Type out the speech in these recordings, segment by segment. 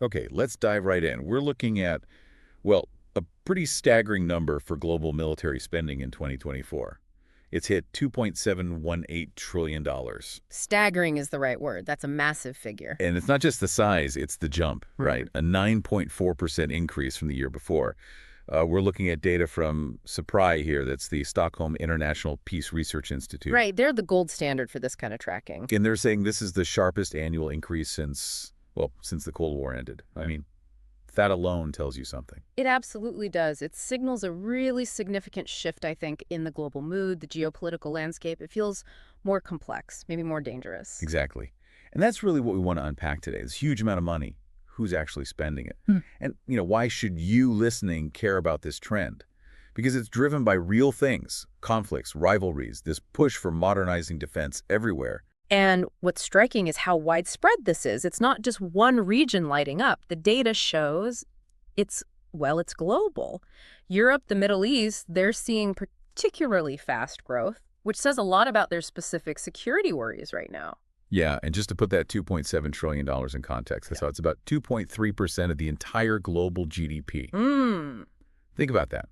Okay, let's dive right in. We're looking at, well, a pretty staggering number for global military spending in 2024. It's hit $2.718 trillion. dollars. Staggering is the right word. That's a massive figure. And it's not just the size, it's the jump, Hmm. right? A 9.4% increase from the year before. We're looking at data from SPRI here. That's the Stockholm International Peace Research Institute. Right, they're the gold standard for this kind of tracking. And they're saying this is the sharpest annual increase since, well, since the Cold War ended. I mean, that alone tells you something. It absolutely does. It signals a really significant shift, I think, in the global mood, the geopolitical landscape. It feels more complex, maybe more dangerous. Exactly. And that's really what we want to unpack today. This huge amount of money. Who's actually spending it? And, why should you listening care about this trend? Because it's driven by real things, conflicts, rivalries, this push for modernizing defense everywhere. And what's striking is how widespread this is. It's not just one region lighting up. The data shows it's global. Europe, the Middle East, they're seeing particularly fast growth, which says a lot about their specific security worries right now. Yeah, and just to put that $2.7 trillion in context, that's how it's about 2.3% of the entire global GDP. Think about that.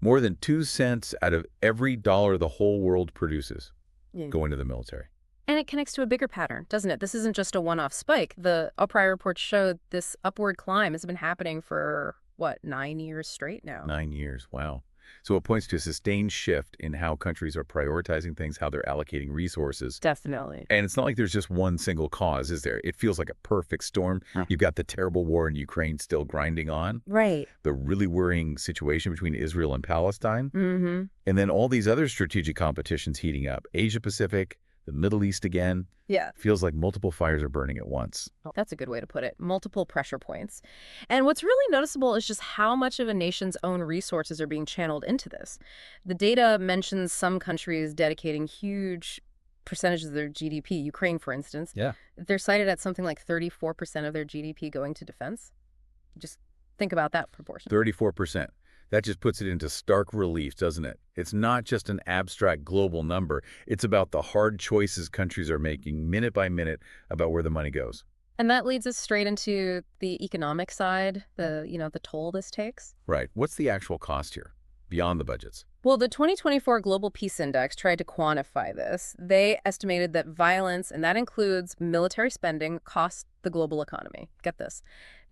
More than 2 cents out of every dollar the whole world produces Yeah. go into the military. And it connects to a bigger pattern, doesn't it? This isn't just a one-off spike. The UPRI report showed this upward climb has been happening for, 9 years straight now? 9 years, wow. So it points to a sustained shift in how countries are prioritizing things, how they're allocating resources. Definitely. And it's not like there's just one single cause, is there? It feels like a perfect storm. You've got the terrible war in Ukraine still grinding on, Right. the really worrying situation between Israel and Palestine, Mm-hmm. and then all these other strategic competitions heating up. Asia Pacific, the Middle East again. Yeah. Feels like multiple fires are burning at once. That's a good way to put it. Multiple pressure points. And what's really noticeable is just how much of a nation's own resources are being channeled into this. The data mentions some countries dedicating huge percentages of their GDP, Ukraine, for instance. Yeah. They're cited at something like 34% of their GDP going to defense. Just think about that proportion. 34%. That just puts it into stark relief, doesn't it? It's not just an abstract global number. It's about the hard choices countries are making minute by minute about where the money goes. And that leads us straight into the economic side, the toll this takes. Right. What's the actual cost here, beyond the budgets? Well, the 2024 Global Peace Index tried to quantify this. They estimated that violence, and that includes military spending, cost the global economy. Get this,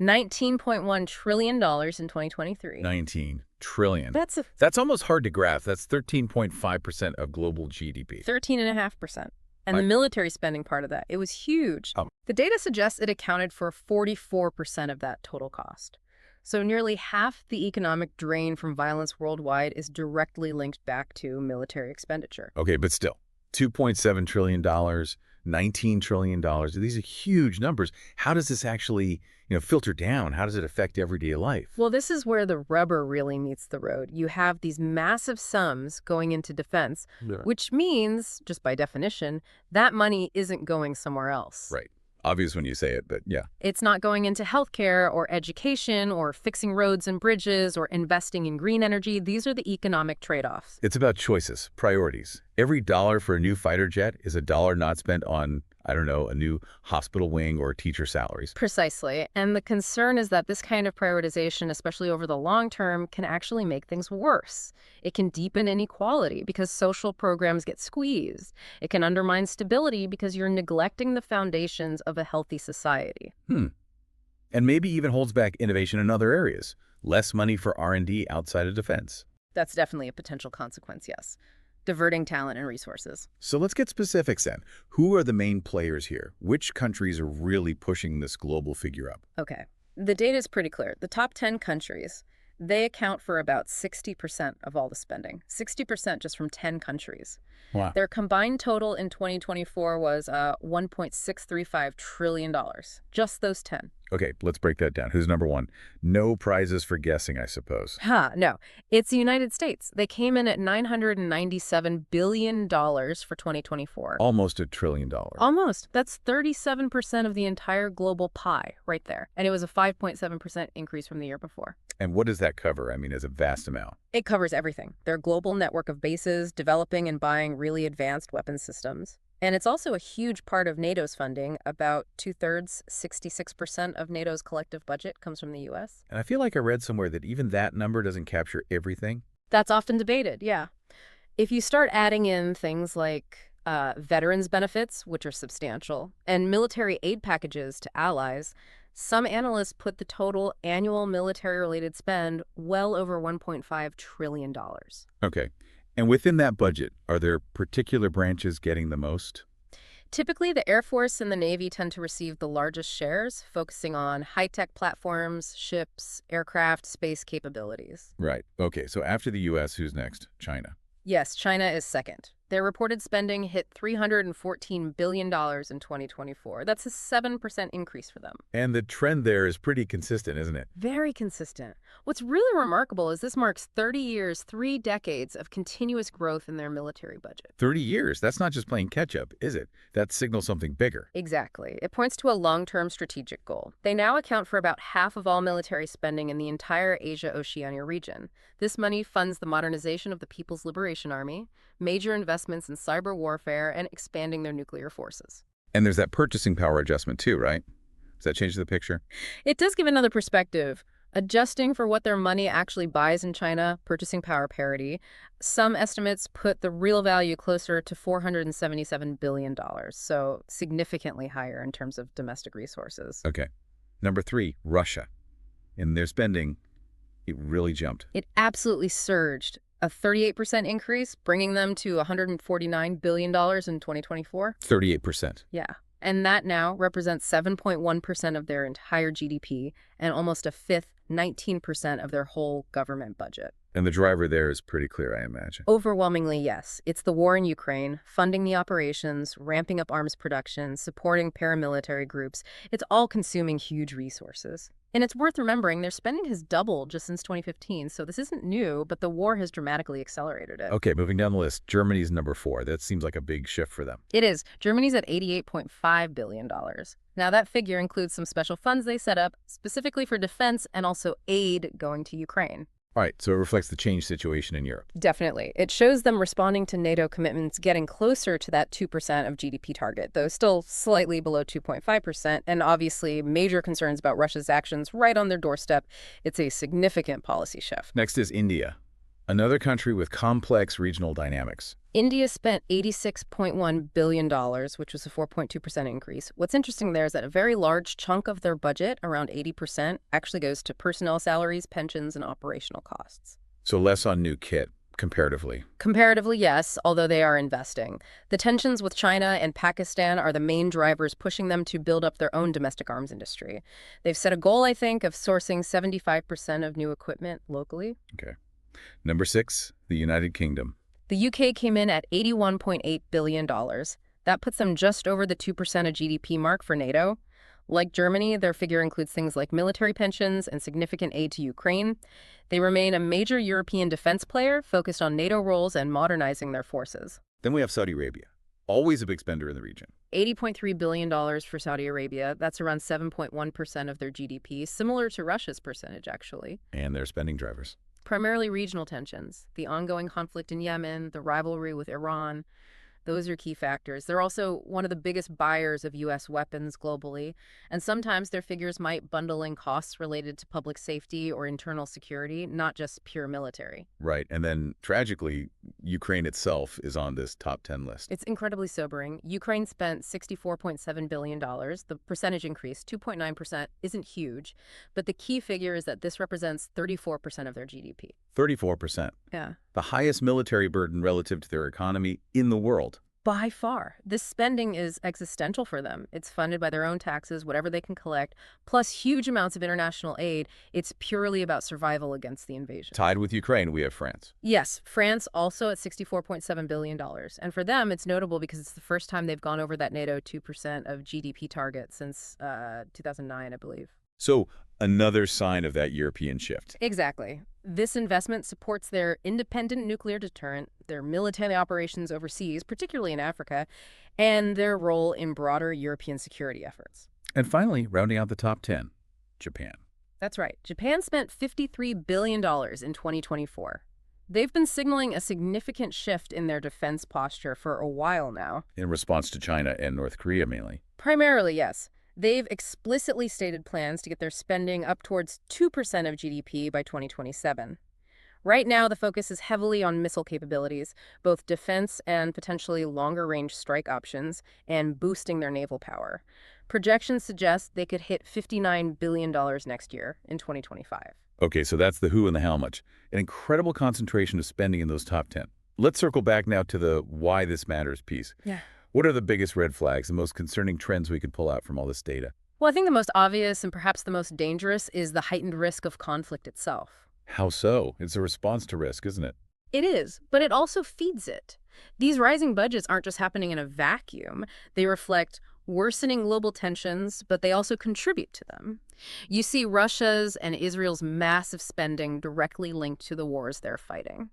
$19.1 trillion in 2023. 19 trillion. That's That's almost hard to grasp. That's 13.5% of global GDP. 13.5%. And the military spending part of that, it was huge. Oh. The data suggests it accounted for 44% of that total cost. So nearly half the economic drain from violence worldwide is directly linked back to military expenditure. Okay, but still, $2.7 trillion, $19 trillion. These are huge numbers. How does this actually, filter down? How does it affect everyday life? Well, this is where the rubber really meets the road. You have these massive sums going into defense, which means, just by definition, that money isn't going somewhere else. Right. Obvious when you say it, but yeah. It's not going into healthcare or education or fixing roads and bridges or investing in green energy. These are the economic trade-offs. It's about choices, priorities. Every dollar for a new fighter jet is a dollar not spent on, I don't know, a new hospital wing or teacher salaries. Precisely. And the concern is that this kind of prioritization, especially over the long term, can actually make things worse. It can deepen inequality because social programs get squeezed. It can undermine stability because you're neglecting the foundations of a healthy society. And maybe even holds back innovation in other areas. Less money for R&D outside of defense. That's definitely a potential consequence, yes. Diverting talent and resources. So let's get specifics then. Who are the main players here? Which countries are really pushing this global figure up? Okay. The data is pretty clear. The top 10 countries, they account for about 60% of all the spending. 60% just from 10 countries. Wow. Their combined total in 2024 was $1.635 trillion. Just those 10. Okay, let's break that down. Who's number one? No prizes for guessing, I suppose. No. It's the United States. They came in at $997 billion for 2024. Almost $1 trillion. Almost. That's 37% of the entire global pie right there. And it was a 5.7% increase from the year before. And what does that cover? I mean, as a vast amount. It covers everything. Their global network of bases, developing and buying really advanced weapons systems. And it's also a huge part of NATO's funding. About two-thirds, 66% of NATO's collective budget comes from the U.S. And I feel like I read somewhere that even that number doesn't capture everything. That's often debated, yeah. If you start adding in things like veterans benefits, which are substantial, and military aid packages to allies, some analysts put the total annual military-related spend well over $1.5 trillion. Okay. And within that budget, are there particular branches getting the most? Typically, the Air Force and the Navy tend to receive the largest shares, focusing on high-tech platforms, ships, aircraft, space capabilities. Right. Okay, so after the U.S., who's next? China. Yes, China is second. Their reported spending hit $314 billion in 2024. That's a 7% increase for them. And the trend there is pretty consistent, isn't it? Very consistent. What's really remarkable is this marks 30 years, 3 decades of continuous growth in their military budget. 30 years. That's not just playing catch-up, is it? That signals something bigger. Exactly. It points to a long-term strategic goal. They now account for about half of all military spending in the entire Asia-Oceania region. This money funds the modernization of the People's Liberation Army, major investments in cyber warfare, and expanding their nuclear forces. And there's that purchasing power adjustment too, right? Does that change the picture? It does give another perspective. Adjusting for what their money actually buys in China, purchasing power parity, some estimates put the real value closer to $477 billion, so significantly higher in terms of domestic resources. Okay. Number 3, Russia. In their spending, it really jumped. It absolutely surged. A 38% increase, bringing them to $149 billion in 2024. 38%. Yeah. And that now represents 7.1% of their entire GDP and almost a fifth, 19% of their whole government budget. And the driver there is pretty clear, I imagine. Overwhelmingly, yes. It's the war in Ukraine, funding the operations, ramping up arms production, supporting paramilitary groups. It's all consuming huge resources. And it's worth remembering their spending has doubled just since 2015, so this isn't new, but the war has dramatically accelerated it. Okay, moving down the list, Germany's number 4. That seems like a big shift for them. It is. Germany's at $88.5 billion. Now, that figure includes some special funds they set up specifically for defense and also aid going to Ukraine. All right, so it reflects the changed situation in Europe. Definitely. It shows them responding to NATO commitments, getting closer to that 2% of GDP target, though still slightly below 2.5%, and obviously major concerns about Russia's actions right on their doorstep. It's a significant policy shift. Next is India, another country with complex regional dynamics. India spent $86.1 billion, which was a 4.2% increase. What's interesting there is that a very large chunk of their budget, around 80%, actually goes to personnel salaries, pensions, and operational costs. So less on new kit, comparatively. Comparatively, yes, although they are investing. The tensions with China and Pakistan are the main drivers pushing them to build up their own domestic arms industry. They've set a goal, I think, of sourcing 75% of new equipment locally. Okay. Number 6, the United Kingdom. The UK came in at $81.8 billion. That puts them just over the 2% of GDP mark for NATO. Like Germany, their figure includes things like military pensions and significant aid to Ukraine. They remain a major European defense player focused on NATO roles and modernizing their forces. Then we have Saudi Arabia, always a big spender in the region. $80.3 billion for Saudi Arabia. That's around 7.1% of their GDP, similar to Russia's percentage, actually. And their spending drivers. Primarily regional tensions, the ongoing conflict in Yemen, the rivalry with Iran. Those are key factors. They're also one of the biggest buyers of U.S. weapons globally, and sometimes their figures might bundle in costs related to public safety or internal security, not just pure military. Right, and then tragically, Ukraine itself is on this top 10 list. It's incredibly sobering. Ukraine spent $64.7 billion. The percentage increase, 2.9%, isn't huge, but the key figure is that this represents 34% of their GDP. 34%. Yeah. The highest military burden relative to their economy in the world. By far. This spending is existential for them. It's funded by their own taxes, whatever they can collect, plus huge amounts of international aid. It's purely about survival against the invasion. Tied with Ukraine, we have France. Yes, France also at $64.7 billion. And for them, it's notable because it's the first time they've gone over that NATO 2% of GDP target since 2009, I believe. So another sign of that European shift. Exactly. This investment supports their independent nuclear deterrent, their military operations overseas, particularly in Africa, and their role in broader European security efforts. And finally, rounding out the top 10, Japan. That's right. Japan spent $53 billion in 2024. They've been signaling a significant shift in their defense posture for a while now. In response to China and North Korea, mainly. Primarily, yes. They've explicitly stated plans to get their spending up towards 2% of GDP by 2027. Right now, the focus is heavily on missile capabilities, both defense and potentially longer-range strike options, and boosting their naval power. Projections suggest they could hit $59 billion next year in 2025. Okay, so that's the who and the how much. An incredible concentration of spending in those top 10. Let's circle back now to the why this matters piece. Yeah. What are the biggest red flags, the most concerning trends we could pull out from all this data? Well, I think the most obvious and perhaps the most dangerous is the heightened risk of conflict itself. How so? It's a response to risk, isn't it? It is, but it also feeds it. These rising budgets aren't just happening in a vacuum. They reflect worsening global tensions, but they also contribute to them. You see Russia's and Israel's massive spending directly linked to the wars they're fighting.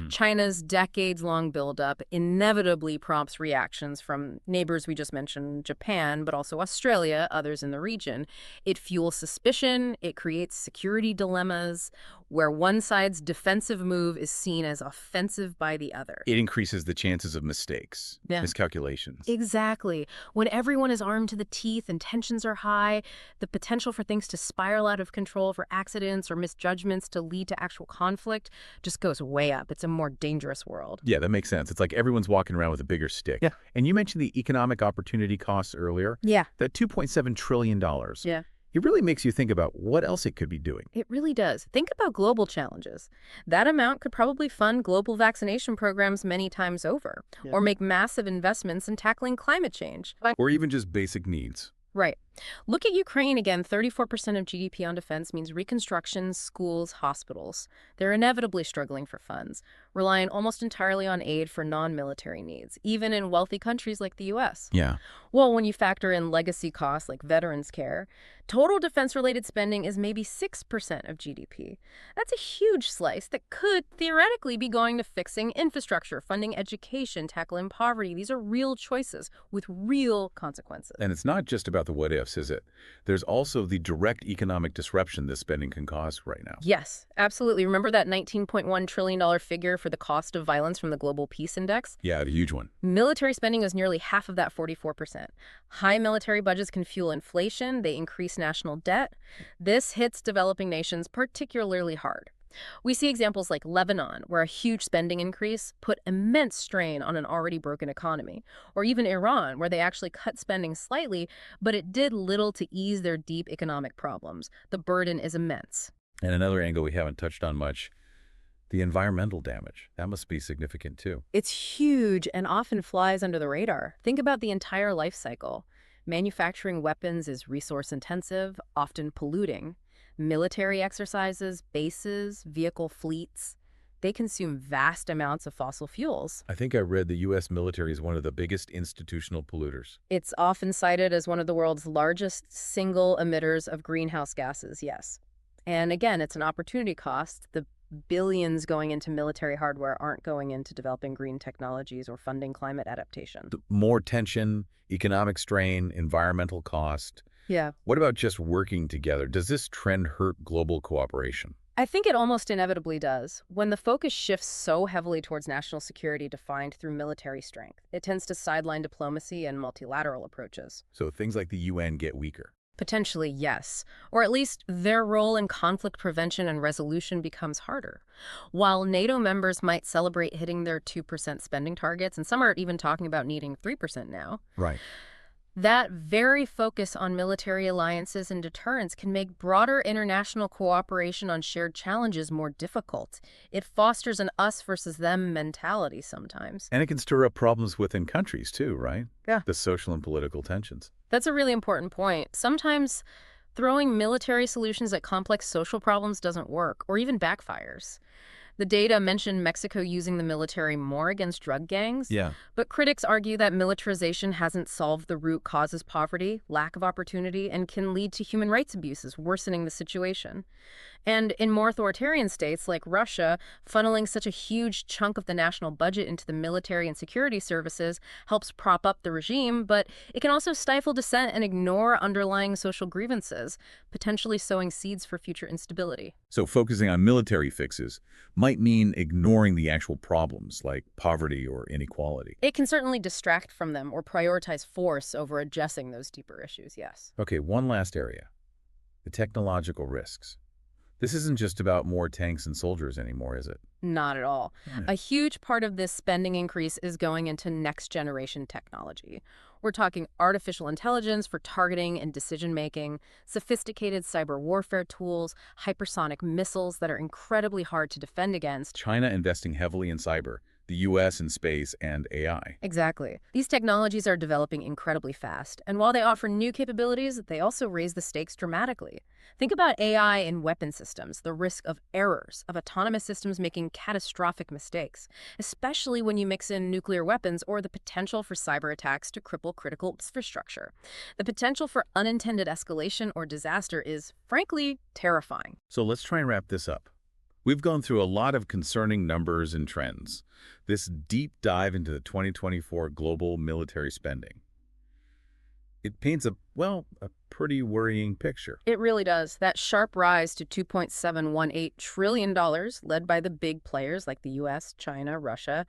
China's decades-long buildup inevitably prompts reactions from neighbors we just mentioned, Japan, but also Australia, others in the region. It fuels suspicion, it creates security dilemmas, where one side's defensive move is seen as offensive by the other. It increases the chances of mistakes, Yeah. miscalculations. Exactly. When everyone is armed to the teeth and tensions are high, the potential for things to spiral out of control, for accidents or misjudgments to lead to actual conflict, just goes way up. It's a more dangerous world. Yeah, that makes sense. It's like everyone's walking around with a bigger stick. Yeah. And you mentioned the economic opportunity costs earlier. Yeah. That $2.7 trillion. Yeah. It really makes you think about what else it could be doing. It really does. Think about global challenges. That amount could probably fund global vaccination programs many times over, or make massive investments in tackling climate change. Or even just basic needs. Right. Look at Ukraine again. 34% of GDP on defense means reconstruction, schools, hospitals. They're inevitably struggling for funds, relying almost entirely on aid for non-military needs, even in wealthy countries like the U.S. Yeah. Well, when you factor in legacy costs like veterans care, total defense-related spending is maybe 6% of GDP. That's a huge slice that could theoretically be going to fixing infrastructure, funding education, tackling poverty. These are real choices with real consequences. And it's not just about the what-ifs, is it? There's also the direct economic disruption this spending can cause right now. Yes, absolutely. Remember that $19.1 trillion figure for the cost of violence from the Global Peace Index? Yeah, a huge one. Military spending is nearly half of that 44%. High military budgets can fuel inflation. They increase national debt. This hits developing nations particularly hard. We see examples like Lebanon, where a huge spending increase put immense strain on an already broken economy, or even Iran, where they actually cut spending slightly, but it did little to ease their deep economic problems. The burden is immense. And another angle we haven't touched on much, the environmental damage. That must be significant too. It's huge and often flies under the radar. Think about the entire life cycle. Manufacturing weapons is resource-intensive, often polluting. Military exercises, bases, vehicle fleets, they consume vast amounts of fossil fuels. I think I read the U.S. military is one of the biggest institutional polluters. It's often cited as one of the world's largest single emitters of greenhouse gases, yes. And again, it's an opportunity cost. The billions going into military hardware aren't going into developing green technologies or funding climate adaptation. More tension, economic strain, environmental cost. Yeah. What about just working together? Does this trend hurt global cooperation? I think it almost inevitably does. When the focus shifts so heavily towards national security defined through military strength, it tends to sideline diplomacy and multilateral approaches. So things like the UN get weaker. Potentially, yes. Or at least their role in conflict prevention and resolution becomes harder. While NATO members might celebrate hitting their 2% spending targets, and some are even talking about needing 3% now, Right. that very focus on military alliances and deterrence can make broader international cooperation on shared challenges more difficult. It fosters an us versus them mentality sometimes. And it can stir up problems within countries too, right? Yeah. The social and political tensions. That's a really important point. Sometimes throwing military solutions at complex social problems doesn't work, or even backfires. The data mentioned Mexico using the military more against drug gangs. Yeah. But critics argue that militarization hasn't solved the root causes: poverty, lack of opportunity, and can lead to human rights abuses, worsening the situation. And in more authoritarian states like Russia, funneling such a huge chunk of the national budget into the military and security services helps prop up the regime, but it can also stifle dissent and ignore underlying social grievances, potentially sowing seeds for future instability. So focusing on military fixes might mean ignoring the actual problems like poverty or inequality. It can certainly distract from them or prioritize force over addressing those deeper issues, yes. Okay, one last area, the technological risks. This isn't just about more tanks and soldiers anymore, is it? Not at all. Yeah. A huge part of this spending increase is going into next-generation technology. We're talking artificial intelligence for targeting and decision-making, sophisticated cyber warfare tools, hypersonic missiles that are incredibly hard to defend against. China investing heavily in cyber, the US in space and AI. Exactly. These technologies are developing incredibly fast, and while they offer new capabilities, they also raise the stakes dramatically. Think about AI in weapon systems, the risk of errors, of autonomous systems making catastrophic mistakes, especially when you mix in nuclear weapons or the potential for cyber attacks to cripple critical infrastructure. The potential for unintended escalation or disaster is, frankly, terrifying. So let's try and wrap this up. We've gone through a lot of concerning numbers and trends. This deep dive into the 2024 global military spending. It paints a pretty worrying picture. It really does. That sharp rise to $2.718 trillion, led by the big players like the US, China, Russia,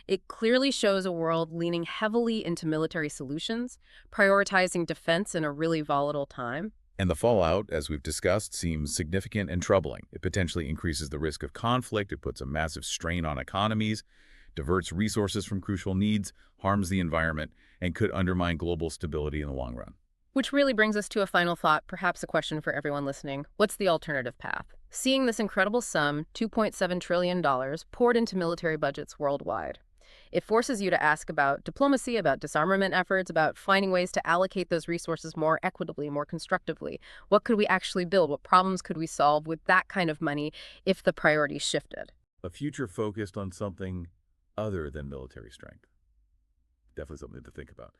it clearly shows a world leaning heavily into military solutions, prioritizing defense in a really volatile time. And the fallout, as we've discussed, seems significant and troubling. It potentially increases the risk of conflict, it puts a massive strain on economies, diverts resources from crucial needs, harms the environment, and could undermine global stability in the long run. Which really brings us to a final thought, perhaps a question for everyone listening. What's the alternative path? Seeing this incredible sum, $2.7 trillion, poured into military budgets worldwide. It forces you to ask about diplomacy, about disarmament efforts, about finding ways to allocate those resources more equitably, more constructively. What could we actually build? What problems could we solve with that kind of money if the priorities shifted? A future focused on something other than military strength. Definitely something to think about.